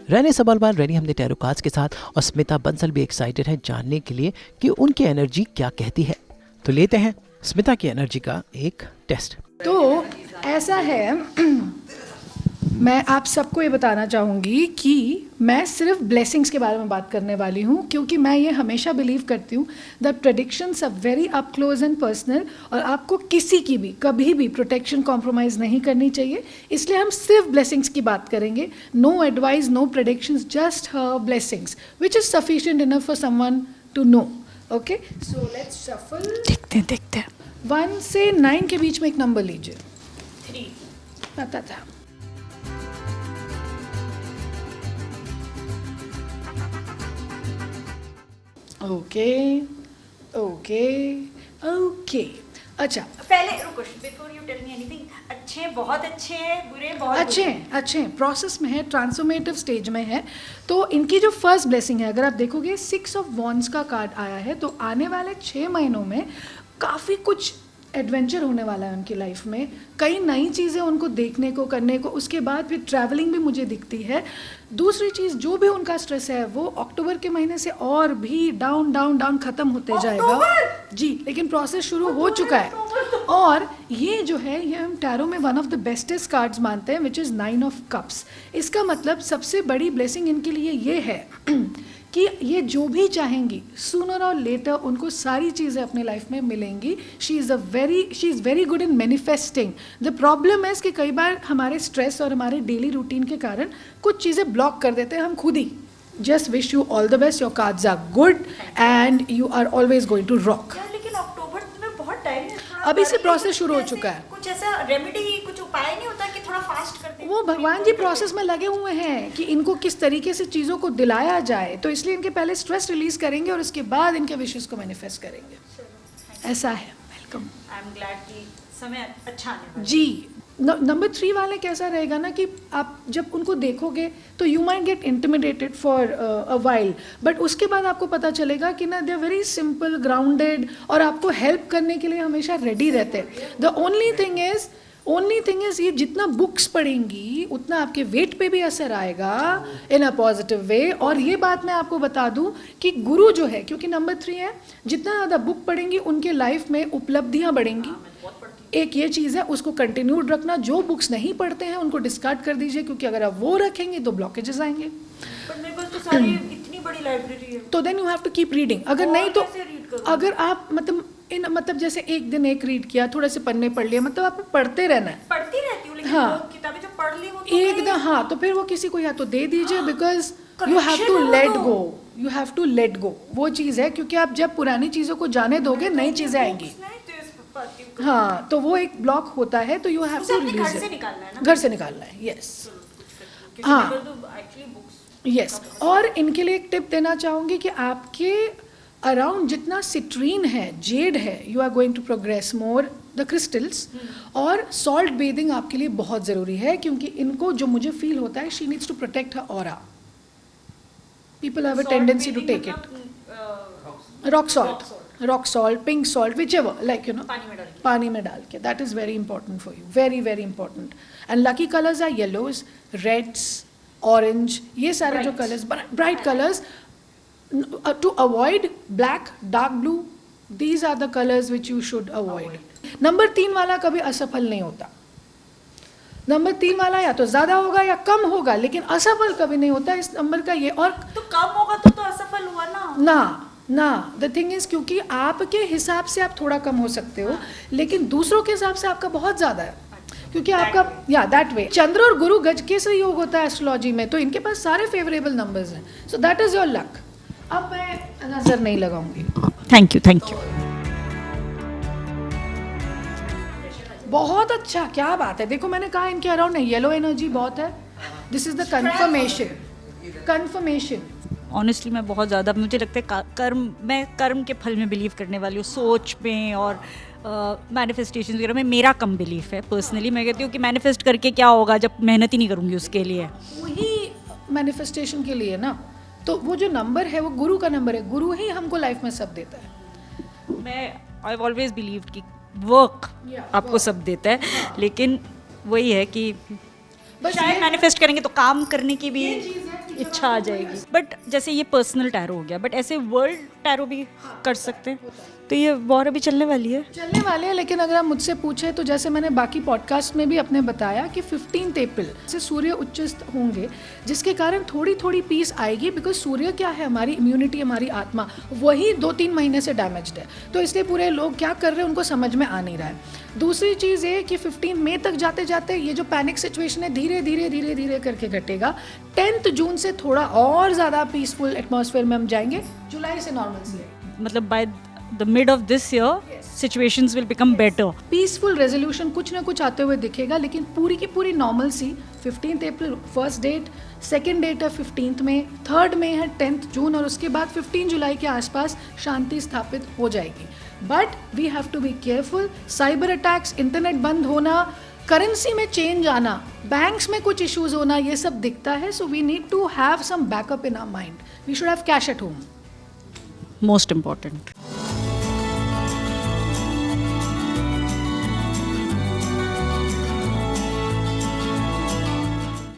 रहने सवाल रेडी हमने टैरो कार्ड्स के साथ, और स्मिता बंसल भी एक्साइटेड है जानने के लिए कि उनकी एनर्जी क्या कहती है। तो लेते हैं स्मिता की एनर्जी का एक टेस्ट। तो ऐसा है मैं आप सबको ये बताना चाहूँगी कि मैं सिर्फ ब्लेसिंग्स के बारे में बात करने वाली हूँ, क्योंकि मैं ये हमेशा बिलीव करती हूँ that predictions are very up close and personal, और आपको किसी की भी कभी भी प्रोटेक्शन कॉम्प्रोमाइज़ नहीं करनी चाहिए। इसलिए हम सिर्फ ब्लेसिंग्स की बात करेंगे। No advice, no predictions, just her blessings which is sufficient enough for someone to know. Okay, so let's shuffle. देखते हैं 1 से 9 के बीच में एक नंबर लीजिए। 3। पता था। ओके ओके ओके, अच्छा पहले रुको, before you tell me anything, अच्छे बहुत अच्छे हैं, बुरे बहुत अच्छे अच्छे प्रोसेस में है, ट्रांसफॉर्मेटिव स्टेज में है। तो इनकी जो फर्स्ट ब्लेसिंग है, अगर आप देखोगे 6 ऑफ वॉन्ड्स का कार्ड आया है, तो आने वाले 6 महीनों में काफ़ी कुछ एडवेंचर होने वाला है उनकी लाइफ में। कई नई चीज़ें उनको देखने को, करने को, उसके बाद फिर ट्रैवलिंग भी मुझे दिखती है। दूसरी चीज़, जो भी उनका स्ट्रेस है वो अक्टूबर के महीने से और भी डाउन डाउन डाउन ख़त्म होते जाएगा जी, लेकिन प्रोसेस शुरू हो चुका है। और ये जो है, ये हम टैरो में one of the bestest cards मानते हैं, विच इज़ 9 ऑफ कप्स। इसका मतलब सबसे बड़ी ब्लेसिंग इनके लिए ये है कि ये जो भी चाहेंगी सूनर और लेटर उनको सारी चीज़ें अपने लाइफ में मिलेंगी। She is very good in manifesting. The problem है कि कई बार हमारे स्ट्रेस और हमारे डेली रूटीन के कारण कुछ चीज़ें ब्लॉक कर देते हैं हम खुद ही। Just wish you all the best, your cards are good and you are always going to rock. लेकिन अक्टूबर में बहुत टाइम है, अभी से प्रोसेस शुरू हो चुका है। कुछ ऐसा रेमेडी, कुछ उपाय नहीं होता कि थोड़ा फास्ट कर दे? वो भगवान जी प्रोसेस में लगे हुए हैं कि इनको किस तरीके से चीज़ों को दिलाया जाए, तो इसलिए इनके पहले स्ट्रेस रिलीज करेंगे और उसके बाद इनके विशेष को मैनिफेस्ट करेंगे। ऐसा है। वेलकम। आई एम ग्लैड कि समय अच्छा आने वाला है। जी। नंबर 3 वाले कैसा रहेगा ना कि आप जब उनको देखोगे तो you might get intimidated for a while, but उसके बाद आपको पता चलेगा कि ना they are very simple, grounded, और आपको हेल्प करने के लिए हमेशा रेडी रहते हैं। द ओनली थिंग इज ये जितना बुक्स पढ़ेंगी उतना आपके वेट पे भी असर आएगा इन अ पॉजिटिव वे। और ये बात मैं आपको बता दूं कि गुरु जो है, क्योंकि नंबर 3 है, जितना ज़्यादा बुक पढ़ेंगी उनके लाइफ में उपलब्धियाँ बढ़ेंगी। एक ये चीज़ है, उसको कंटिन्यूड रखना। जो बुक्स नहीं पढ़ते हैं उनको डिस्कार्ड कर दीजिए, क्योंकि अगर आप वो रखेंगे तो ब्लॉकेजेस आएंगे। पर मेरे पास तो सारी इतनी बड़ी लाइब्रेरी है, तो then you have to keep reading. अगर नहीं तो कैसे read करूं? अगर आप मतलब जैसे एक दिन एक रीड किया, थोड़े से पन्ने पढ़ लिए, मतलब आपको पढ़ते रहना है। पढ़ती रहती हूँ, लेकिन हाँ। वो किताबें जो पढ़ ली वो तो एकदम, हाँ, तो फिर वो किसी को या तो दे दीजिए, because you have Correction to है वो लेट तो। Go, you have to let go. वो चीज़ है, क्योंकि आप जब पुरानी चीज़ों को जाने दोगे नई चीज़ें आएंगी। नहीं तो इस पाती हूँ। हाँ, तो वो एक ब्लॉक होता है, तो यू हैव उसे टू अपने रिलीज घर से इट। निकालना है ना? घर से निकालना है, यस। क्योंकि हाँ। मेरे को तो एक्चुअली बुक्स यस। और इनके लिए एक टिप देना चाहूँगी कि आपके अराउंड जितना सिट्रीन है, जेड है, you are going to progress more the crystals. और सॉल्ट बेदिंग आपके लिए बहुत ज़रूरी है, क्योंकि इनको जो मुझे फील होता है, she needs to protect her aura. People have a tendency to take it. Rock salt, pink salt, whichever, like you know, पानी में डाल के। That is very important for you, very very important. And lucky colours are yellows, reds, orange, ये सारे जो colours, bright colours, to avoid black, dark blue, these are the colors which you should avoid. Number 3 वाला कभी असफल नहीं होता। Number 3 वाला या तो ज़्यादा होगा या कम होगा, लेकिन असफल कभी नहीं होता इस नंबर का ये। और तो कम होगा तो असफल हुआ ना। द थिंग इज, क्योंकि आपके हिसाब से आप थोड़ा कम हो सकते हो, लेकिन दूसरों के हिसाब से आपका बहुत ज़्यादा है, क्योंकि आपका या दैट वे। चंद्र और गुरु गज के से योग होता है एस्ट्रोलॉजी में, तो इनके पास सारे फेवरेबल नंबर्स हैं। So that is your luck. अब मैं नजर नहीं लगाऊंगी। Thank you. बहुत अच्छा, क्या बात है। देखो मैंने कहा इनके अराउंड येलो एनर्जी बहुत है। This is the confirmation. Honestly मैं बहुत ज़्यादा, मुझे लगता है मैं कर्म के फल में बिलीव करने वाली हूँ। सोच में और मैनिफेस्टेशन वगैरह में मेरा कम बिलीफ है। पर्सनली मैं कहती हूँ कि मैनिफेस्ट करके क्या होगा जब मेहनत ही नहीं करूँगी उसके लिए। वही मैनिफेस्टेशन के लिए ना, तो वो जो नंबर है वो गुरु का नंबर है। गुरु ही हमको लाइफ में सब देता है। मैं आई ऑलवेज बिलीव कि वर्क आपको सब देता है, लेकिन वही है कि बस शायद ये- मैनिफेस्ट करेंगे तो काम करने की भी ये चीज़ है कि इच्छा आ जाएगी। बट जैसे ये पर्सनल टैरो हो गया, बट ऐसे वर्ल्ड टैरो भी कर सकते हैं, तो ये वॉर अभी चलने वाली है। चलने वाले हैं, लेकिन अगर आप मुझसे पूछे तो जैसे मैंने बाकी पॉडकास्ट में भी अपने बताया कि 15 अप्रैल से सूर्य उच्चस्थ होंगे, जिसके कारण थोड़ी थोड़ी पीस आएगी, बिकॉज सूर्य क्या है, हमारी इम्यूनिटी, हमारी आत्मा, वही 2-3 महीने से डैमेज्ड है। तो इसलिए पूरे लोग क्या कर रहे हैं उनको समझ में आ नहीं रहा है। दूसरी चीज़ ये कि 15 मई तक जाते जाते ये जो पैनिक सिचुएशन है धीरे धीरे धीरे धीरे करके घटेगा। 10 जून से थोड़ा और ज़्यादा पीसफुल एटमॉस्फेयर में हम जाएंगे, जुलाई से नॉर्मल से मतलब by the mid of this year situations will become better. Peaceful resolution कुछ ना कुछ आते हुए दिखेगा, लेकिन पूरी की पूरी नॉर्मल सी 15 April first date, second date है 15 मई, थर्ड में है 10 जून, और उसके बाद 15 जुलाई के आसपास शांति स्थापित हो जाएगी। But we have to be careful. Cyber attacks, internet बंद होना, करेंसी में चेंज आना, बैंक्स में कुछ इश्यूज होना, ये सब दिखता है। So we need to have some backup in our mind. We should have cash at home. Most important.